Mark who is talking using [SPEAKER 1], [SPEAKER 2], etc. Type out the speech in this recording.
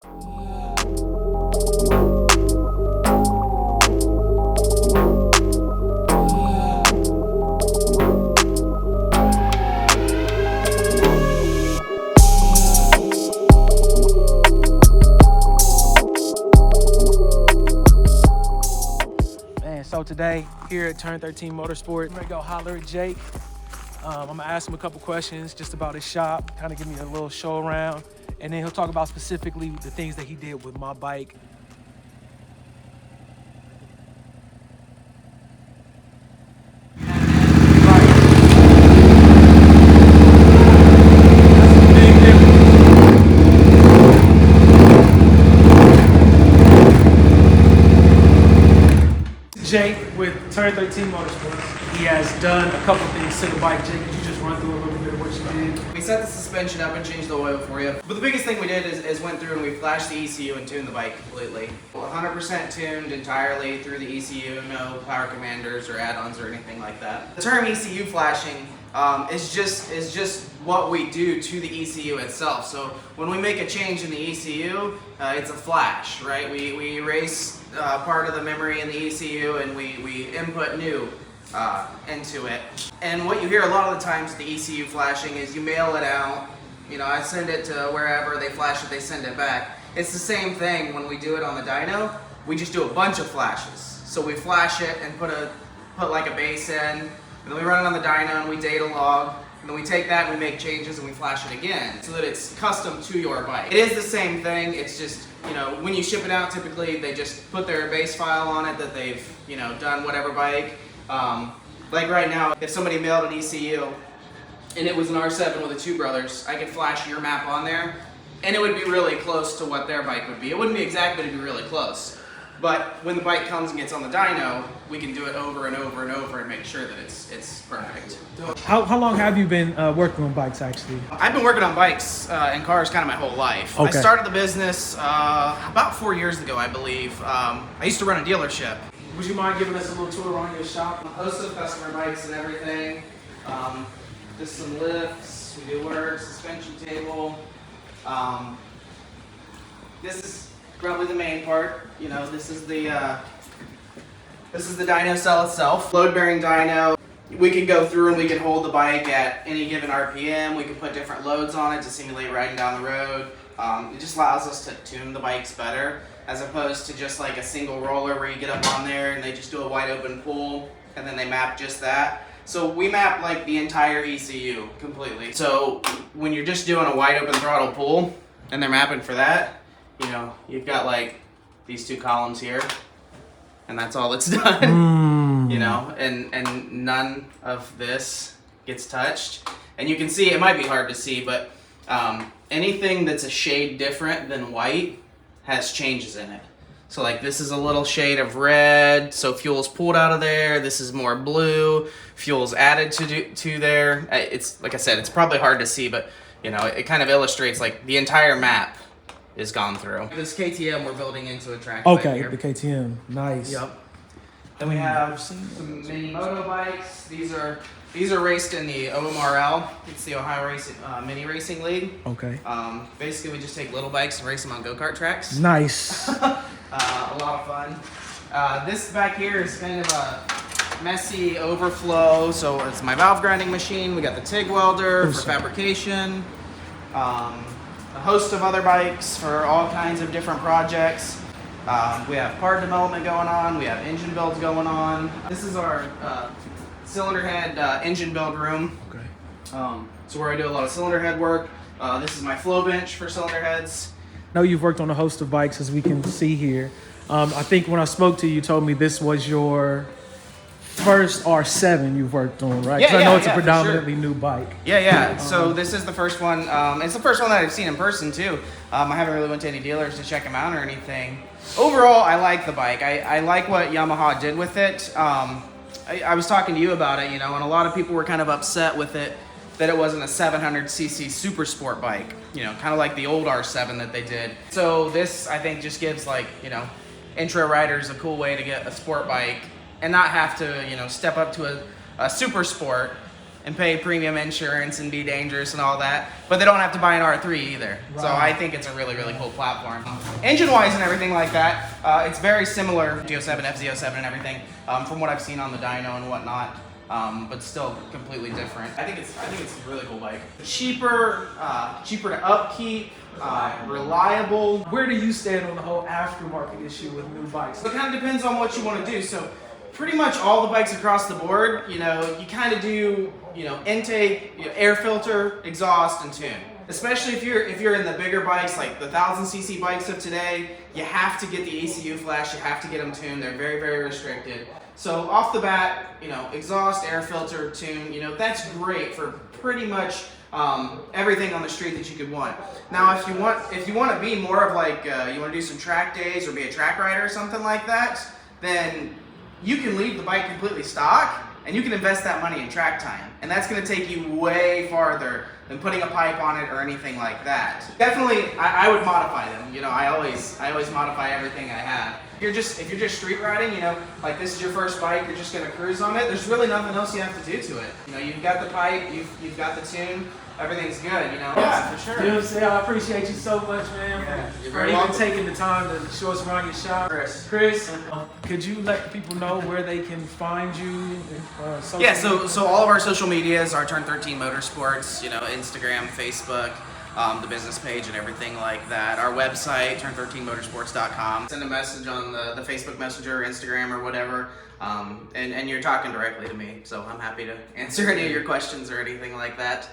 [SPEAKER 1] So today, here at Turn 13 Motorsports, I'm gonna go holler at Jake. I'm gonna ask him a couple questions just about his shop, kind of give me a little show around, and then he'll talk about specifically the things that he did with my bike. Jake with Turn 13 Motorsports. He has done a couple things to the bike. Jake, could you just run through a little bit of what you did?
[SPEAKER 2] We set the suspension up and changed the oil for you. But the biggest thing we did is went through and we flashed the ECU and tuned the bike completely. 100% tuned entirely through the ECU, no power commanders or add-ons or anything like that. The term ECU flashing is just what we do to the ECU itself. So when we make a change in the ECU, it's a flash, right? We erase part of the memory in the ECU and we input new into it. And what you hear a lot of the times with the ECU flashing is you mail it out, you know, I send it to wherever, they flash it, they send it back. It's the same thing when we do it on the dyno. We just do a bunch of flashes. So we flash it and put like a base in, and then we run it on the dyno and we data log, and then we take that and we make changes and we flash it again so that it's custom to your bike. It is the same thing, it's just, you know, when you ship it out, typically they just put their base file on it that they've, you know, done whatever bike. Like right now, if somebody mailed an ECU and it was an R7 with the Two Brothers, I could flash your map on there and it would be really close to what their bike would be. It wouldn't be exact, but it'd be really close. But when the bike comes and gets on the dyno, we can do it over and over and over and make sure that it's perfect.
[SPEAKER 1] How long have you been working on bikes, actually?
[SPEAKER 2] I've been working on bikes and cars kind of my whole life.
[SPEAKER 1] Okay.
[SPEAKER 2] I started the business about 4 years ago, I believe. I used to run a dealership.
[SPEAKER 1] Would you mind giving us a little tour around your shop?
[SPEAKER 2] A host of customer bikes and everything. Just some lifts, we do work, suspension table. This is probably the main part. You know, this is the dyno cell itself. Load bearing dyno. We can go through and we can hold the bike at any given RPM. We can put different loads on it to simulate riding down the road. It just allows us to tune the bikes better, as opposed to just like a single roller where you get up on there and they just do a wide open pull and then they map just that. So we map like the entire ECU completely. So when you're just doing a wide open throttle pull and they're mapping for that, you know, you've got like these two columns here and that's all it's done. You know, and none of this gets touched. And you can see, it might be hard to see, but anything that's a shade different than white has changes in it. So like this is a little shade of red, so fuel's pulled out of there. This is more blue, fuel's added to there. It's, like I said, it's probably hard to see, but you know, it kind of illustrates like the entire map is gone through. This KTM we're building into a track.
[SPEAKER 1] Okay, the KTM, nice.
[SPEAKER 2] Yep. Then we have some mini moto bikes. These are raced in the OMRL. It's the Ohio Racing Mini Racing League.
[SPEAKER 1] Okay.
[SPEAKER 2] Basically, we just take little bikes and race them on go-kart tracks.
[SPEAKER 1] Nice.
[SPEAKER 2] A lot of fun. This back here is kind of a messy overflow. So it's my valve grinding machine. We got the TIG welder for fabrication. A host of other bikes for all kinds of different projects. We have part development going on. We have engine builds going on. This is our cylinder head engine build room.
[SPEAKER 1] Okay.
[SPEAKER 2] So where I do a lot of cylinder head work. This is my flow bench for cylinder heads.
[SPEAKER 1] I know you've worked on a host of bikes, as we can see here. I think when I spoke to you, you told me this was your first R7 you've worked on, right?
[SPEAKER 2] Yeah,
[SPEAKER 1] I know it's a
[SPEAKER 2] for
[SPEAKER 1] predominantly
[SPEAKER 2] sure.
[SPEAKER 1] new bike.
[SPEAKER 2] Yeah. So this is the first one. It's the first one that I've seen in person too. I haven't really went to any dealers to check them out or anything. Overall, I like the bike. I like what Yamaha did with it. I was talking to you about it, you know, and a lot of people were kind of upset with it that it wasn't a 700cc super sport bike, you know, kind of like the old R7 that they did. So this, I think, just gives, like, you know, intro riders a cool way to get a sport bike and not have to, you know, step up to a super sport and pay premium insurance and be dangerous and all that, but they don't have to buy an R3 either.
[SPEAKER 1] Right.
[SPEAKER 2] So I think it's a really, really cool platform. Engine-wise and everything like that, it's very similar to G07, FZ07 and everything, from what I've seen on the dyno and whatnot. But still completely different. I think it's a really cool bike. Cheaper to upkeep, reliable.
[SPEAKER 1] Where do you stand on the whole aftermarket issue with new bikes?
[SPEAKER 2] So it kind of depends on what you want to do. So pretty much all the bikes across the board, you kind of do, intake, air filter, exhaust, and tune. Especially if you're in the bigger bikes, like the 1000cc bikes of today, you have to get the ECU flash, you have to get them tuned. They're very, very restricted. So off the bat, exhaust, air filter, tune, that's great for pretty much everything on the street that you could want. Now, if you want to be more of like, you want to do some track days or be a track rider or something like that, then you can leave the bike completely stock and you can invest that money in track time. And that's going to take you way farther than putting a pipe on it or anything like that. Definitely, I would modify them. I always modify everything I have. If you're just street riding, like this is your first bike, you're just gonna cruise on it, there's really nothing else you have to do to it. You've got the pipe, you've got the tune, everything's good,
[SPEAKER 1] Yeah,
[SPEAKER 2] for sure.
[SPEAKER 1] You know what I'm saying? I appreciate you so much, man,
[SPEAKER 2] You're
[SPEAKER 1] for
[SPEAKER 2] very
[SPEAKER 1] even
[SPEAKER 2] welcome.
[SPEAKER 1] taking the time to show us around your shop. Chris, could you let people know where they can find you? Social
[SPEAKER 2] Yeah,
[SPEAKER 1] media?
[SPEAKER 2] so all of our social medias are Turn 13 Motorsports, Instagram, Facebook, the business page and everything like that. Our website, turn13motorsports.com. Send a message on the Facebook Messenger or Instagram or whatever, and you're talking directly to me, so I'm happy to answer any of your questions or anything like that.